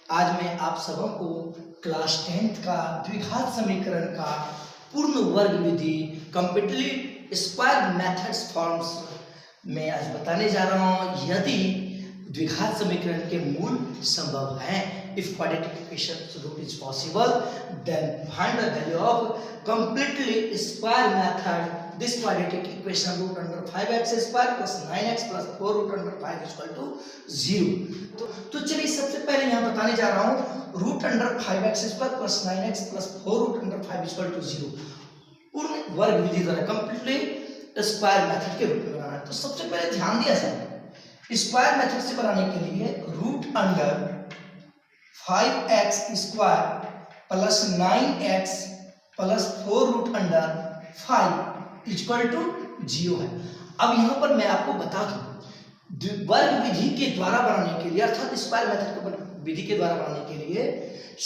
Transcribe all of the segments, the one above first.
आज मैं आप सबों को क्लास 10th का द्विघात समीकरण का पूर्ण वर्ग विधि कंप्लीटली स्क्वायर मेथड्स फॉर्म्स में आज बताने जा रहा हूं। यदि द्विघात समीकरण के मूल संभव हैं, if quadratic equation root is possible, then find the value of completely square method. This quadratic equation root under 5x square plus 9x plus 4 root under 5 is equal to 0. तो चलिए सबसे पहले यहाँ बताने जा रहा हूँ root under 5x square plus 9x plus 4 root under 5 is equal to 0 पूर्ण वर्ग विधि द्वारा कंप्लीटली स्क्वायर मेथड के रूप में बनाना है। तो सबसे पहले ध्यान दिया जाए स्क्वायर मेथड से बनाने के लिए root under 5x square plus 9x plus 4 root under 5 equal to 0 है। अब यहाँ पर मैं आपको बता दूं वर्ग विधि के द्वारा बनाने के लिए अर्थात स्क्वायर मेथड विधि के द्वारा बनाने के लिए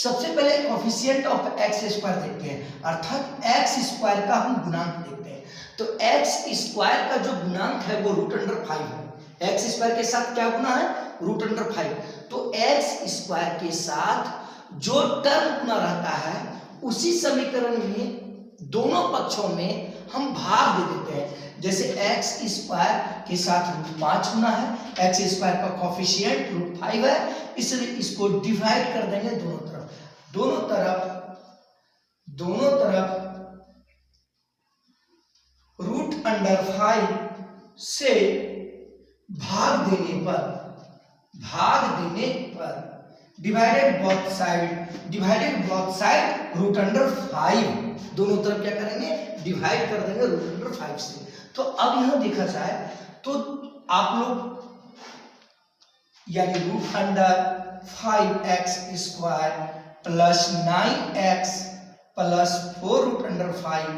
सबसे पहले कोएफिशिएंट ऑफ एक्स स्क्वायर देखते हैं, अर्थात एक्स स्क्वायर का हम गुणांक देखते हैं। तो एक्स स्क्वायर का जो गुणांक है वो रूट अंडर 5 है। एक्स स्क्वायर के साथ क्या गुना है? Root under 5। तो एक्स स्क्वायर के साथ जो टर्म गुना रहता है उसी समीकरण में दोनों पक्षों में हम भाग दे देते हैं। जैसे एक्स स्क्वायर के साथ रूट 5 गुना है, एक्स स्क्वायर का कोएफिशिएंट रूट 5 है, इसलिए इसको डिवाइड कर देंगे दोनों तरफ रूट अंडर 5 से भाग देने पर divided both side root under 5 दोनों तरफ क्या करेंगे? डिवाइड कर देंगे रूट अंडर 5 से। तो अब यहां देखा जाए तो आप लोग यानी root under 5x square plus 9x plus 4 root under 5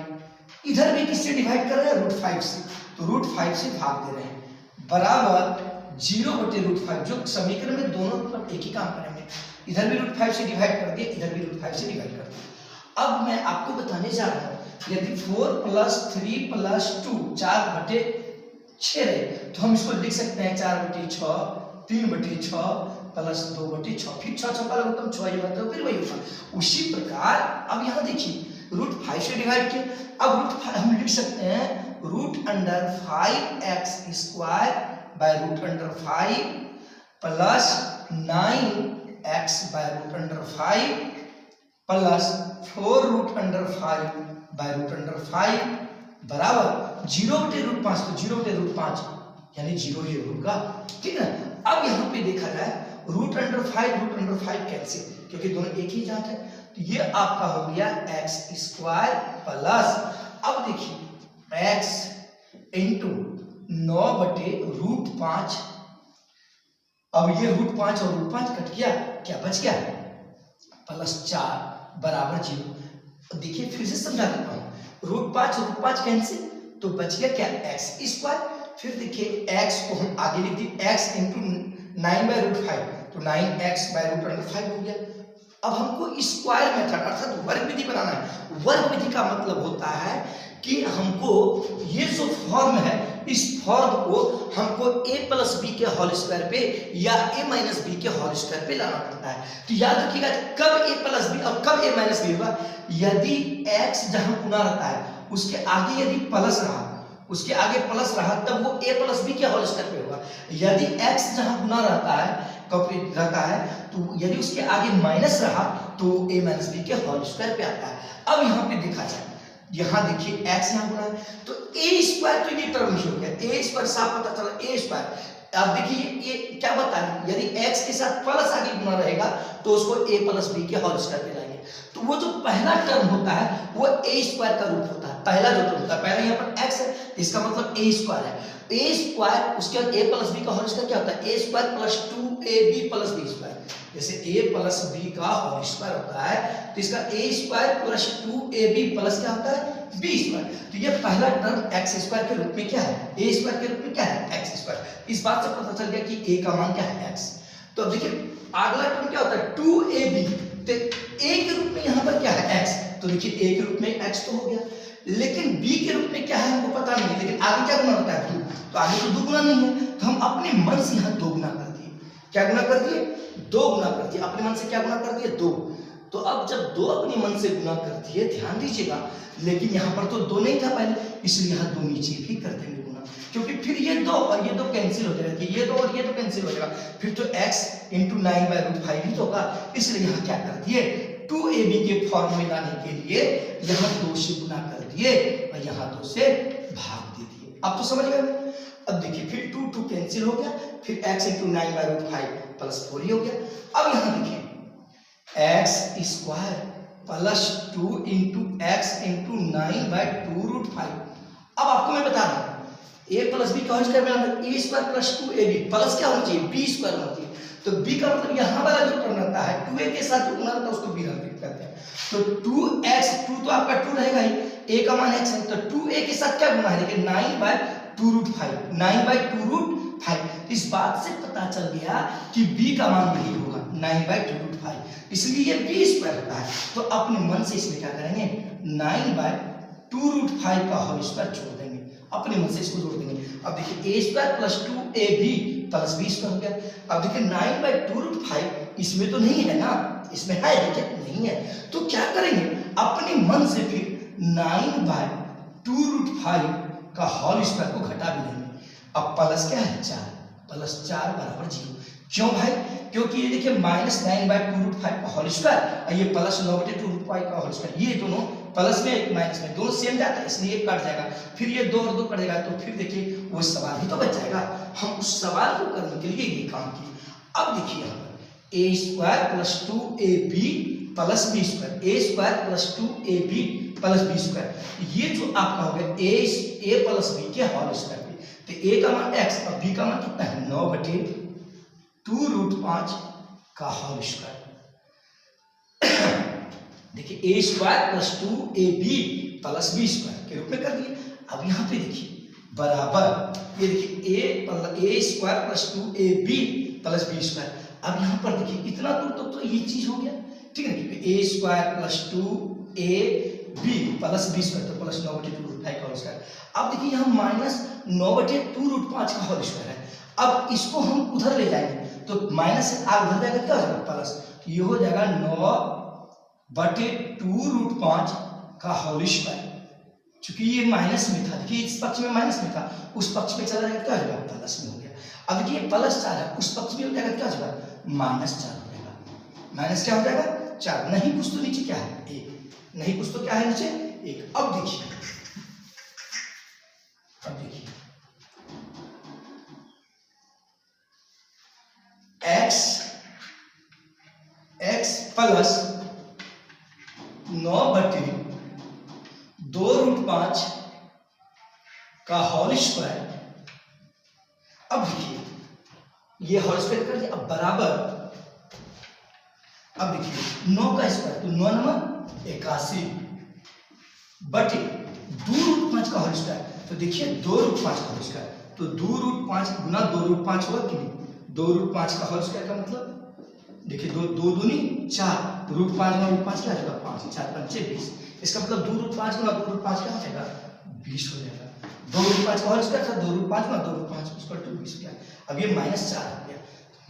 इधर भी किससे डिवाइड कर रहे हैं? रूट 5 से। तो रूट 5 से भाग दे रहे हैं बराबर 0/√5 जो समीकरण में दोनों तरफ एक ही काम करेंगे। इधर भी रूट 5 से डिवाइड कर दिए, इधर भी रूट 5 से डिवाइड कर दिया। अब मैं आपको बताने जा रहा हूं यदि 4 + 3 + 2 4/6 रहे तो हम इसको लिख सकते हैं 4/6 3/6 प्लस 2/6 फिर 6 6 का लघुत्तम 6 ही बनता है, फिर वही होगा। उसी प्रकार अब यहाँ देखिए रूट 5 से डिवाइड किए, अब रूट 5 हम लिख सकते हैं root under 5x square by root under 5 plus 9x by root under 5 plus 4 root under 5 by root under 5 बराबर 0/√5। तो 0/√5 यानी 0 ही होगा, ठीक है। अब यहाँ पे देखा जाए रूट अंडर 5 कैंसिल क्योंकि दोनों एक ही जात है, तो ये आपका हो गया x स्क्वायर प्लस अब देखिए x इंटू 9/√5। अब ये √5 और √5 कट गया, क्या बच गया? +4 बराबर 0। देखिए फिर से समझा देता हूँ, √5 और √5 कैंसिल तो बच गया क्या? x square. फिर देखिए x को हम आगे लिख दिए x इंटू 9/√5 तो 9x/√5 हो गया। अब हमको स्क्वायर मेथड अर्थात वर्ग विधि बनाना है। वर्ग विधि का मतलब होता है कि हमको ये जो फॉर्म है इस फॉर्म को हमको a + b के होल स्क्वायर पे या a - b के होल स्क्वायर पे लाना पड़ता है। तो याद रखिएगा कब a + b और कब a - b होगा? यदि x जहां गुना रहता है उसके आगे यदि प्लस रहा तब वो a + b के होल स्क्वायर पे होगा। यदि x जहां गुना रहता है तो यदि उसके आगे माइनस रहा तो a - b के होल स्क्वायर पे आता है। अब यहाँ पे देखा जाए, यहाँ देखिए x यहाँ गुना है तो a स्क्वायर तो ये टर्म ही हो गया, a स्क्वायर साफ पता चला a स्क्वायर। अब देखिए ये क्या बता है यदि x के साथ प्लस आगे गुना रहेगा तो उसको a + b के होल स्क्वायर पे लाएंगे। तो वो जो पहला टर्म होता है वो a स्क्वायर का रूप होता है। पहला जो टर्म होता है, पहले यहाँ पर x है इसका मतलब a स्क्वायर है। a स्क्वायर उसके बाद a + b का होल स्क्वायर क्या होता है? a square plus 2ab + b square. जैसे a + b का होल स्क्वायर होता है तो इसका a square plus 2ab plus क्या होता है? b square. तो ये पहला टर्म x स्क्वायर के रूप में क्या है? a स्क्वायर के रूप में क्या है? x square. इस बात से पता चल गया कि a का मान क्या है? x। तो अब देखिए अगला टर्म क्या होता है? 2ab। तो a के रूप में यहाँ पर क्या है? x। तो देखिए a के रूप में x तो हो गया, लेकिन b के रूप में क्या है हमको पता नहीं है, लेकिन आगे क्या गुना होता है? 2। तो आगे तो 2 गुना नहीं है तो हम अपने मन से यहाँ 2 गुना कर दिए। क्या गुना कर दिए, 2 गुना कर दिए, अपने मन से क्या गुना कर दिए, 2। तो अब जब 2 अपने मन से गुना कर दिए, ध्यान दीजिएगा, लेकिन यहाँ पर तो 2 नहीं था पहले, इसलिए यहाँ 2 नीचे भी कर देंगे गुना, क्योंकि फिर ये 2 और ये 2 कैंसिल हो जाएगा, ये 2 और ये 2 कैंसिल हो जाएगा, फिर तो x इंटू 9/√5 ही तो होगा, इसलिए यहाँ क्या कर दिए, 2ab के फॉर्म में लाने के लिए यहाँ 2 से गुना कर दिए और यहाँ 2 से भाग दे दिए। अब तो समझ गए। अब देखिए फिर 2 कैंसिल हो गया, फिर x इंटू 9/√5 प्लस 4 ही हो गया। अब यहाँ देखिए x² plus 2 into x into 9/2√5। अब आपको मैं बता रहा हूँ a प्लस बी का होल स्क्वायर में a² प्लस 2ab प्लस क्या होना चाहिए, b² होना चाहिए। तो b का मतलब यहाँ वाला जो टर्म रहता है 2a के साथ जो गुना रहता है उसको b रिपीट करते हैं। तो 2 तो आपका 2 रहेगा ही, a का मान x है, तो 2a के साथ क्या गुना है, देखिए 9/2√5, 9/2√5। इस बात से पता चल गया कि b का मान वही होगा 9/2√5, इसलिए ये b² होता है। तो अपने मन से इसमें क्या करेंगे, 9/2√5 का होल स्क्वायर जोड़ देंगे, अपने मन से इसको जोड़ देंगे। अब देखिए a² plus 2ab plus b² हो गया। अब देखिए 9/2√5 इसमें तो नहीं है ना, इसमें है देखिए नहीं है, तो क्या करेंगे, अपने मन से फिर 9/2√5 का होल स्क्वायर को घटा भी देंगे। अब प्लस क्या है, 4, प्लस 4 बराबर 0। क्यों भाई, क्योंकि ये देखिए माइनस 9/2√5 का होल स्क्वायर और ये प्लस 9/2√5 का होल स्क्वायर, ये दोनों प्लस में एक माइनस में दोनों सेम जाता है, इसलिए एक कट जाएगा, फिर ये 2 और 2 कट जाएगा, तो फिर देखिए वो सवाल ही तो बच जाएगा। हम उस सवाल को करने के लिए ये काम किए। अब देखिए यहाँ पर a² plus 2ab plus b², a² plus 2ab plus b², ये जो आपका हो गया a प्लस b के होल स्क्वायर। तो a का मान x और b का मान कितना है, 9/2√5 का होल स्क्वायर। देखिए a² plus 2ab plus b² के रूप में कर दिए। अब यहाँ पे देखिए बराबर, ये देखिए a² plus 2ab plus b²। अब यहाँ पर देखिए इतना दूर तो ये चीज हो गया, ठीक है, क्योंकि a² plus 2ab plus b² तो प्लस 9/2√5 का होल स्क्वायर। अब देखिए यहाँ माइनस 9/2√5 का होल स्क्वायर है। अब इसको हम उधर ले जाएंगे तो माइनस से आगे उधर जाएगा, क्या हो जाएगा, प्लस, ये हो जाएगा 9/2√5 का होल स्क्वायर। चूंकि ये माइनस में था, देखिए इस पक्ष में माइनस में था, उस पक्ष में चला जाएगा, क्या हो जाएगा, प्लस में हो गया। अब देखिए प्लस 4 है, उस पक्ष में हो जाएगा, क्या हो जाएगा, -4 हो जाएगा। माइनस क्या हो जाएगा, 4, नहीं कुछ तो नीचे क्या है, 1, नहीं कुछ तो क्या है नीचे, 1। अब देखिए x प्लस 9/2√5 का होल स्क्वायर। अब देखिए ये होल स्क्वायर कर दिया, अब बराबर, अब देखिए 9 का स्क्वायर तो 9 9 81 बटे 2√5 का होल स्क्वायर। तो देखिए 2√5 का होल स्क्वायर, तो 2√5 गुना 2√5 होगा कि नहीं, 2√5 का होल स्क्वायर का मतलब देखिए 2 दूनी 4, √5 गुना √5 क्या हो जाएगा, 5, 4 5 20। इसका मतलब 2√5 गुना 2√5 क्या हो जाएगा, 20 हो जाएगा। 2√5 का होल स्क्वायर था, 2√5 गुना 2√5 उसका 20 हो गया। अब ये -4 हो गया,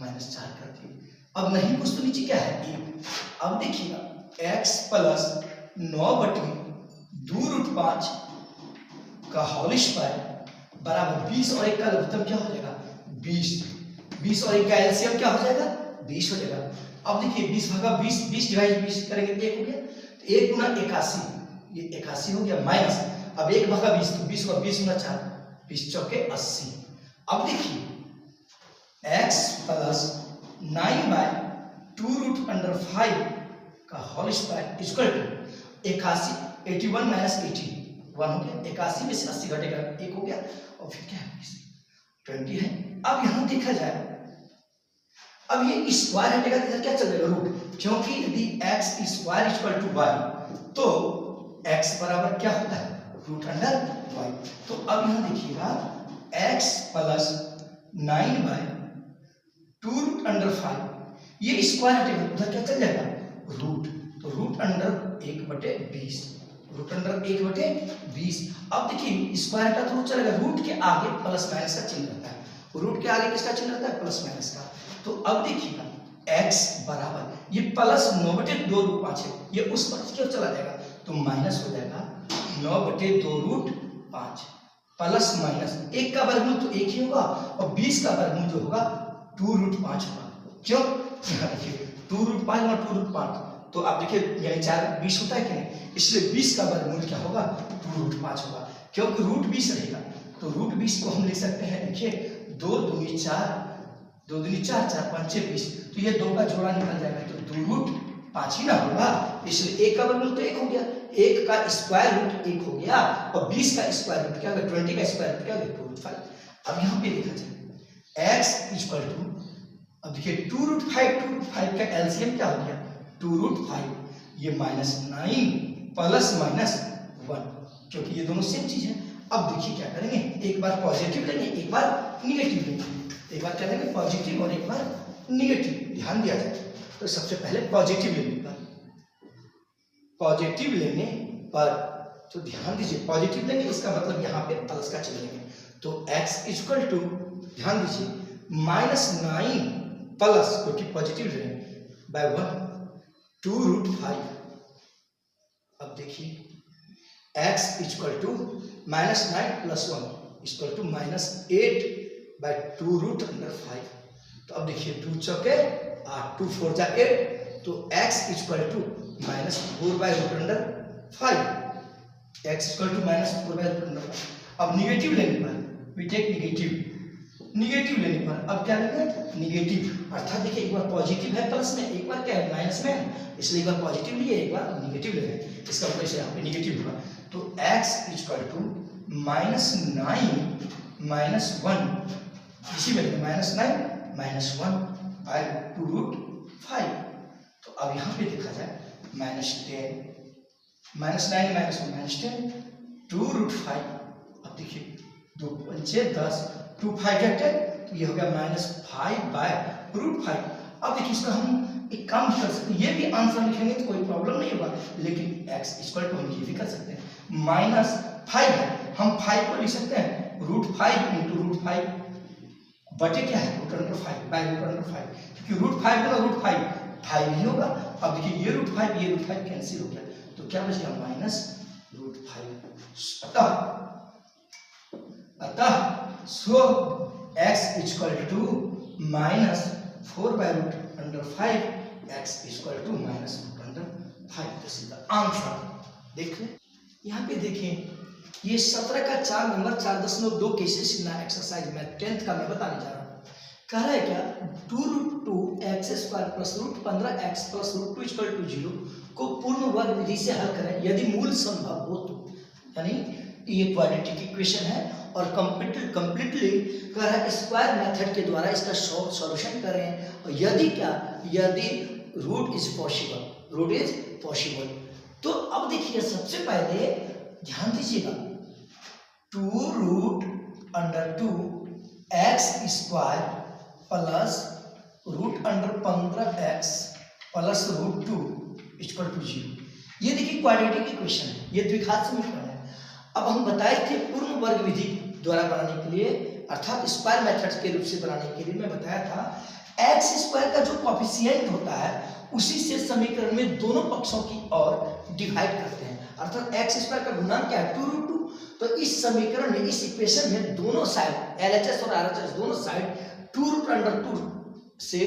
-4 कर दिए। अब नहीं कुछ तो नीचे क्या है, 1। अब देखिएगा x प्लस 9/2√5 का होल स्क्वायर बराबर 20 और 1 का लघुत्तम क्या हो जाएगा, 20। 20 और 1 का एलसीएम क्या हो जाएगा, 20 हो जाएगा। अब देखिए 20 भागा 20, 20 डिवाइड 20 करेंगे तो 1 हो गया, तो 1 गुना 81, ये 81 हो गया, माइनस, अब 1 भागा 20 तो 20 और 20 गुना 4, 20 चौके 80। अब देखिए x प्लस 9/2√5 का whole square equal to 81, 81 minus 80 1 हो गया, 81 में से 80 घटेगा 1 हो गया, और फिर क्या है 20 है। अब यहाँ देखा जाए, अब ये स्क्वायर हटेगा तो इधर क्या चल जाएगा, रूट, क्योंकि यदि x² इक्वल टू y तो x बराबर क्या होता है, √y। तो अब यहाँ देखिएगा x प्लस 9/2√5, ये स्क्वायर हटेगा उधर क्या चल जाएगा, रूट, तो √1/20, √1/20। अब देखिए स्क्वायर हटा तो चलेगा, रूट के आगे प्लस माइनस का चिन्ह रहता है, रूट के आगे किसका चिन्ह रहता है, प्लस माइनस का। तो अब देखिएगा x बराबर ये प्लस 9/2√5 है, ये उस पास क्यों चला जाएगा तो माइनस हो जाएगा 9/2√5 प्लस माइनस 1 का वर्गमूल तो 1 ही होगा और 20 का वर्गमूल जो होगा 2√5 होगा। क्यों? यहाँ देखिए 2√5 और 2√5 तो आप देखिए यानी 4 20 होता है कि नहीं, इसलिए 20 का वर्गमूल क्या होगा 2√5 होगा, क्योंकि रूट 20 रहेगा। तो रूट 20 को हम लिख सकते हैं, देखिए 2 दूनी 4, 2 दूनी 4, 4 5 20, तो ये 2 का जोड़ा निकल जाएगा तो 2√5 ही ना होगा, इसलिए 1 का वर्गमूल तो 1 हो गया, 1 का स्क्वायर रूट 1 हो गया और 20 का स्क्वायर रूट क्या होगा 20 का स्क्वायर रूट क्या होगा 2√5। अब यहाँ पे देखा जाए x इक्वल टू, अब देखिए 2√5 का एलसीएम क्या हो गया 2√5, ये -9 प्लस -1, क्योंकि ये दोनों सेम चीज है। अब देखिए क्या करेंगे, एक बार पॉजिटिव लेंगे एक बार निगेटिव लेंगे, एक बार क्या लेंगे पॉजिटिव और एक बार निगेटिव, ध्यान दिया जाए। तो सबसे पहले पॉजिटिव लेने पर, पॉजिटिव लेने पर तो ध्यान दीजिए पॉजिटिव लेंगे इसका मतलब यहाँ पे प्लस का चिन्ह लेंगे, तो x इक्वल टू ध्यान दीजिए -9 प्लस क्योंकि पॉजिटिव ले बाय 1 2√5। अब देखिए x equal to -9 + 1 equal to -8/2√5। तो अब देखिए 2 चौके 8, 2 4 जा 8, तो x equal to -4/√5, x equal to -4/√5। अब निगेटिव लेने पर वी टेक निगेटिव लेने पर अब क्या लेंगे निगेटिव, अर्थात देखिए एक बार पॉजिटिव है प्लस में, एक बार क्या है माइनस में, इसलिए एक बार पॉजिटिव लिए एक बार निगेटिव ले रहे हैं, इसका मतलब इसे यहाँ पे निगेटिव होगा। तो x इक्वल टू -9 -1, इसी में -9 -1/2√5। तो अब यहाँ पे देखा जाए -10 -9 -1 2√5। अब देखिए 2 5 10, 2 5 10, तो ये हो गया -5/√5। अब देखिए इसका हम एक काम कर सकते हैं, ये भी आंसर लिखेंगे तो कोई प्रॉब्लम नहीं होगा, लेकिन x इक्वल टू हम ये भी कर सकते हैं -5 है, हम 5 को लिख सकते हैं √5 × √5 बटे क्या है √5/√5, क्योंकि √5 गुना √5 5 ही होगा। अब देखिए ये √5 कैंसिल हो गया, तो क्या बच गया -√5। अतः so x equal to -4/√5, x equal to -√5। This is the answer. देख रहे यहाँ पे देखें ये 17 का 4 नंबर 4.2 केसेस इन एक्सरसाइज में 10th का मैं बताने जा रहा हूँ। कह रहा है क्या 2√2x² + √15x + √2 = 0 को पूर्ण वर्ग विधि से हल करें यदि मूल संभव हो तो, यानी ये क्वाड्रेटिक इक्वेशन है और कंप्लीटली कह रहा है स्क्वायर मेथड के द्वारा इसका सॉल्यूशन करें, और यदि रूट इज पॉसिबल। तो अब देखिए सबसे पहले ध्यान दीजिएगा 2√2x² + √15x + √2 = 0। ये देखिए क्वाड्रेटिक इक्वेशन है, ये द्विघात समीकरण है। अब हम बताए थे पूर्ण वर्ग विधि द्वारा बनाने के लिए, अर्थात स्क्वायर मेथड के रूप से बनाने के लिए मैं बताया था x² का जो कोएफिशिएंट होता है उसी से समीकरण में दोनों पक्षों की ओर डिवाइड करते हैं, अर्थात x² का गुणांक क्या है 2√2। तो इस समीकरण में इस इक्वेशन में दोनों साइड LHS और RHS दोनों साइड 2√2 से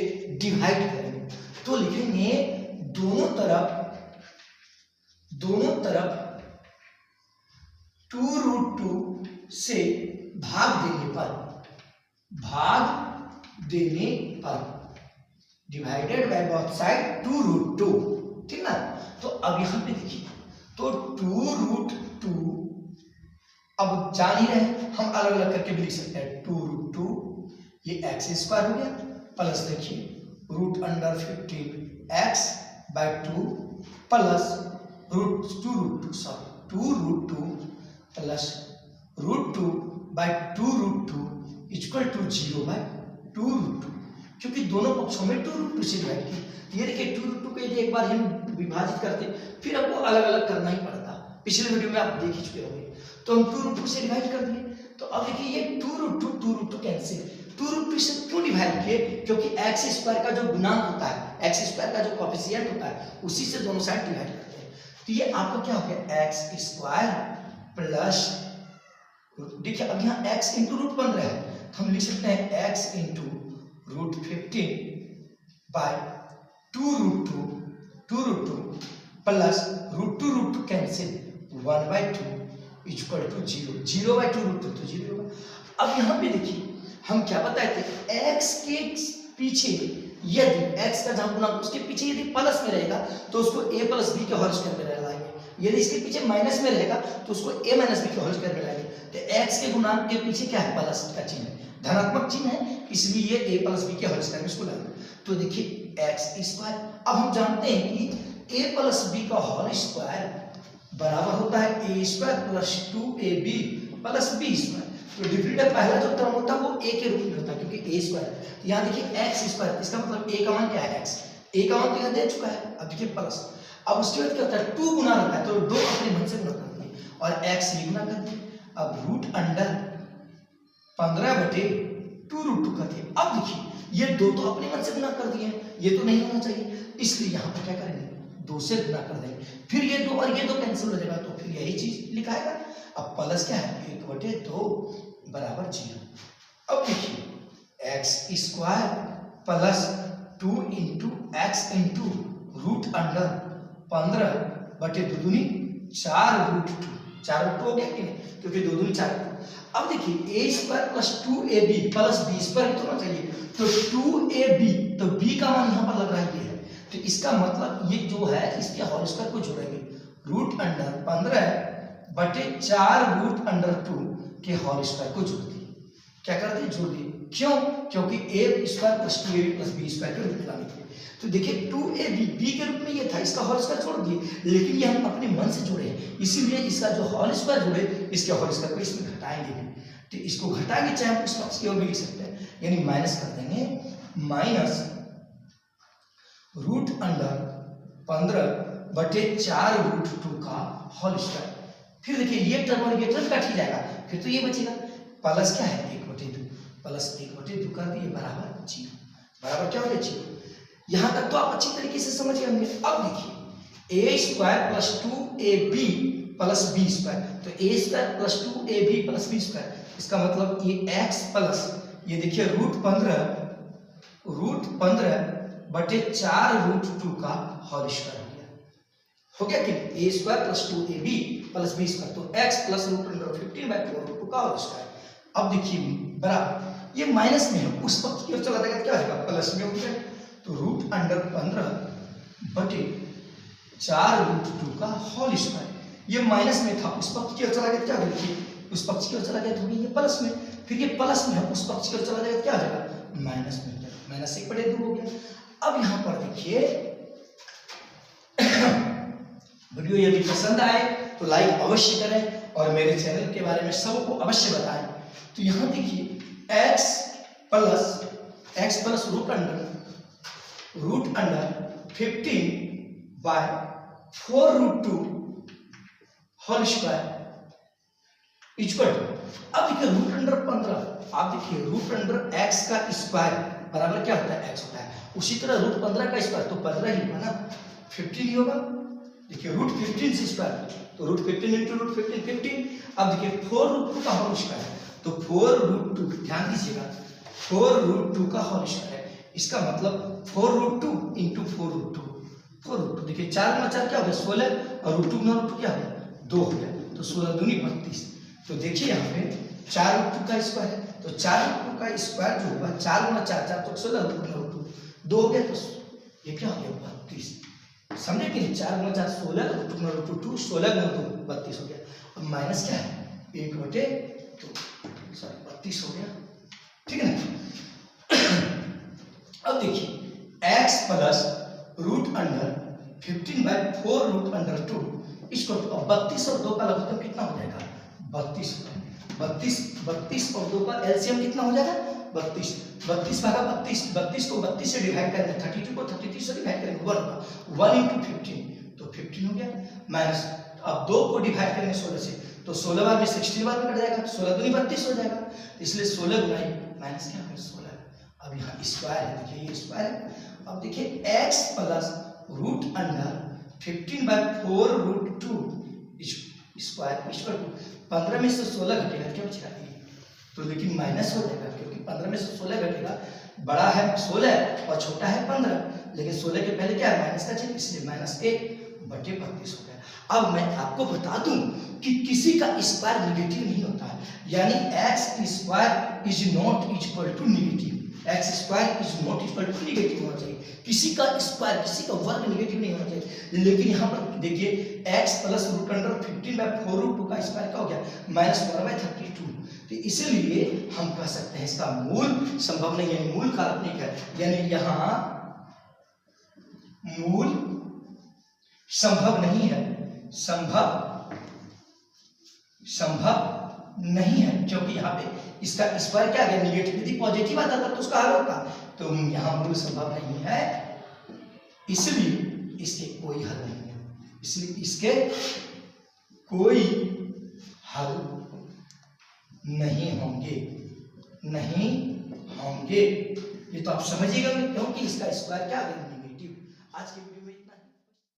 डिवाइड करेंगे, तो लिखेंगे दोनों तरफ 2√2 से भाग देने पर डिवाइडेड बाय बोथ साइड 2√2, ठीक ना। तो अब यहां पे देखिए तो 2√2 अब जान ही रहे हम अलग अलग करके भी लिख सकते हैं 2√2 ये x² हो गया प्लस देखिए √15x/2 प्लस √2 प्लस √2/2√2 = 0/2√2, क्योंकि दोनों पक्षों में 2√2 से डिवाइड किया। ये देखिए 2√2 को यदि एक बार हम विभाजित करते फिर आपको अलग अलग करना ही पड़ता, पिछले वीडियो में आप देख ही चुके होंगे। तो हम 2√2 से डिवाइड कर दिए, तो अब देखिए ये 2√2 कैंसिल, 2√2 से क्यों डिवाइड किए? क्योंकि एक्स स्क्वायर का जो गुणांक होता है, एक्स स्क्वायर का जो कोएफिशिएंट होता है, उसी से दोनों साइड डिवाइड करते हैं। तो ये आपका क्या हो गया? एक्स स्क्वायर प्लस, देखिए अब यहाँ x इंटू रूट बन रहा है, तो हम लिख सकते हैं x इंटू रूट 15 बाय 2√2 प्लस √2 कैंसिल 1/2 इक्वल टू 0, 0/2√2 तो 0 होगा। अब यहाँ पे देखिए हम क्या बताए थे, x के पीछे यदि x का जहां गुणा उसके पीछे यदि प्लस में रहेगा तो उसको a प्लस b के होल स्क्वायर में लाएंगे, यदि इसके पीछे माइनस में रहेगा तो उसको a माइनस b के होल स्क्वायर में लाएंगे। तो x के गुणांक के पीछे क्या है? प्लस का चिन्ह, धनात्मक चिन्ह है, इसलिए ये a प्लस b के होल स्क्वायर में इसको लाएंगे। तो देखिए x स्क्वायर, अब हम जानते हैं कि a प्लस b का होल स्क्वायर बराबर होता है a square plus 2ab plus b square. तो डिफरेंट पहला जो टर्म होता है वो a के रूप में होता है क्योंकि a स्क्वायर। तो यहाँ देखिए x स्क्वायर, इसका मतलब a का मान क्या है? x, a का मान तो यहाँ दे चुका है। अब देखिए प्लस, अब उसके बाद क्या होता है? 2 गुना रहता है, तो 2 अपने मन से गुना कर दिए और x ही गुना कर दिए। अब रूट अंडर 15/2√2 कर दिए। अब देखिए ये 2 तो अपने मन से गुना कर दिए, ये तो नहीं होना चाहिए, इसलिए यहाँ पर क्या करेंगे? 2 से गुना कर देंगे, फिर ये 2 और ये 2 कैंसिल हो जाएगा, तो फिर यही चीज लिखाएगा। अब प्लस क्या है? 1/2 बराबर 0। अब देखिए X square plus 2 into X into root under 15/2 4√2, 4√2 हो गया कि नहीं? क्योंकि 2 दूनी 4। अब देखिए a square plus 2ab plus b square तो होना चाहिए, तो 2ab, तो b का मान यहाँ पर लग रहा है ये है, तो इसका मतलब ये जो है इसके होल स्क्वायर को जोड़ेंगे, रूट अंडर 15/4√2 के होल स्क्वायर को जोड़ दिए। क्या कर दिए? जोड़ दिए। क्यों? क्योंकि a square plus 2ab plus b square के रूप में लाने थे। तो देखिए 2ab b के रूप में ये था, इसका होल स्क्वायर छोड़ दिए, लेकिन ये हम अपने मन से जोड़े, इसीलिए इसका जो होल स्क्वायर जोड़े, इसके होल स्क्वायर को इसमें घटाएंगे भी। तो इसको घटाएंगे, चाहे हम इस पक्ष की ओर भी लिख सकते हैं, यानी माइनस कर देंगे, माइनस रूट अंडर 15/4√2 का होल स्क्वायर। फिर देखिए ये टर्म और ये टर्म कट ही जाएगा, फिर तो ये बचेगा, प्लस क्या है? 1/2 प्लस 1/2 कर दिए बराबर 0, बराबर क्या हो गया? 0। यहां तक तो आप अच्छी तरीके से समझ गए होंगे। अब देखिए a square plus 2ab plus b square, तो a square plus 2ab plus b square, इसका मतलब ये x प्लस ये देखिए रूट 15/4√2 का होल स्क्वायर हो गया कि a square plus 2ab plus b square, तो x प्लस रूट अंडर 15/4√2 का होल स्क्वायर। अब देखिए बराबर, ये माइनस में है, उस पक्ष की ओर चला जाएगा, क्या होगा? प्लस में हो गया, तो रूट अंडर 15/4√2 का होल स्क्वायर, ये माइनस में था, उस पक्ष की ओर चला गया, क्या देखिए उस पक्ष की ओर चला गया तो ये प्लस में, फिर ये प्लस में है, उस पक्ष की ओर चला जाएगा, क्या आ जाएगा? माइनस में, माइनस 1/2 हो गया। अब यहाँ पर देखिए वीडियो यदि पसंद आए तो लाइक अवश्य करें और मेरे चैनल के बारे में सबको अवश्य बताएं। तो यहाँ देखिए x plus root under 15/4√2 whole square equal to, अब देखिए रूट अंडर 15, आप देखिए रूट अंडर x का स्क्वायर बराबर क्या होता है? x होता है। उसी तरह रूट 15 का स्क्वायर तो 15 ही होगा ना, 15 ही होगा। देखिए रूट 15 से स्क्वायर, तो रूट 15 इंटू रूट 15 15। अब देखिए 4√2 का होल स्क्वायर, तो 4√2, ध्यान दीजिएगा 4√2 का होल स्क्वायर है, इसका मतलब 4√2 इंटू 4√2, देखिए 4 गुना 4 क्या हो गया? 16, और रूट 2 गुना रूट 2 क्या हो गया? 2 हो गया, तो 16 दूनी 32। तो देखिए यहाँ पे 4√2 का स्क्वायर है, तो 4√2 का स्क्वायर जो होगा 4 गुना 4 4 तो 16, रूट 2 गुना रूट 2 हो गया, तो ये क्या हो गया? 32। समझे कि 4 गुना 4 16, रूट 2 गुना रूट 2 16 गुना 2 32 हो गया। अब माइनस क्या है? 1/2, सॉरी 32 हो गया, ठीक है ना। अब देखिए x प्लस रूट अंडर 15/4√2 इसको 32 और 2 का लघुत्तम कितना हो जाएगा? 32 और 2 का एलसीएम कितना हो जाएगा? 32 भागा 32 को 32 से डिवाइड करेंगे, 32 को 33 से डिवाइड करेंगे, 1 होगा, 1 इंटू 15 तो 15 हो गया, माइनस अब 2 को डिवाइड करेंगे 16 से, तो 16 बार में 16 बार में कट जाएगा, 16 दूनी 32 हो जाएगा, इसलिए 16 गुना माइनस क्या है 16। अब यहाँ स्क्वायर है, देखिए ये स्क्वायर है। अब देखिए x plus root under 15/4√2 square equal to 15 में से 16 घटेगा क्या बचेगा 1, तो लेकिन माइनस हो जाएगा क्योंकि 15 में से 16 घटेगा, बड़ा है 16 और छोटा है 15, लेकिन 16 के पहले क्या है माइनस का चिन्ह, इसलिए -1/32 हो गया। अब मैं आपको बता दूं कि किसी का स्क्वायर निगेटिव नहीं होता है, यानी x² is not equal to negative, x² is not equal to negative होना चाहिए, किसी का स्क्वायर किसी का वर्ग निगेटिव नहीं होना चाहिए। लेकिन यहाँ पर देखिए x प्लस रूट अंडर 15/4√2 का स्क्वायर क्या हो गया -1/32, तो इसीलिए हम कह सकते हैं इसका मूल संभव नहीं है, मूल काल्पनिक है, यानी यहाँ मूल संभव नहीं है, संभव नहीं है, क्योंकि यहाँ पे इसका स्क्वायर क्या आ गया निगेटिव, यदि पॉजिटिव आता तब तो उसका हल होता, तो यहाँ मूल संभव नहीं है, इसलिए इसके कोई हल नहीं है, इसलिए इसके कोई हल नहीं होंगे, नहीं होंगे। ये तो आप समझिएगा क्योंकि इसका स्क्वायर क्या आ गया निगेटिव। आज के